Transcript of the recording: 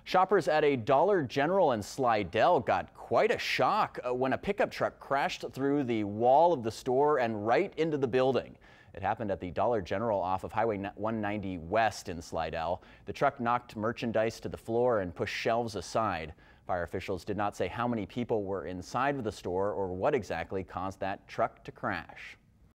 Shoppers at a Dollar General in Slidell got quite a shock when a pickup truck crashed through the wall of the store and right into the building. It happened at the Dollar General off of Highway 190 West in Slidell. The truck knocked merchandise to the floor and pushed shelves aside. Fire officials did not say how many people were inside of the store or what exactly caused that truck to crash.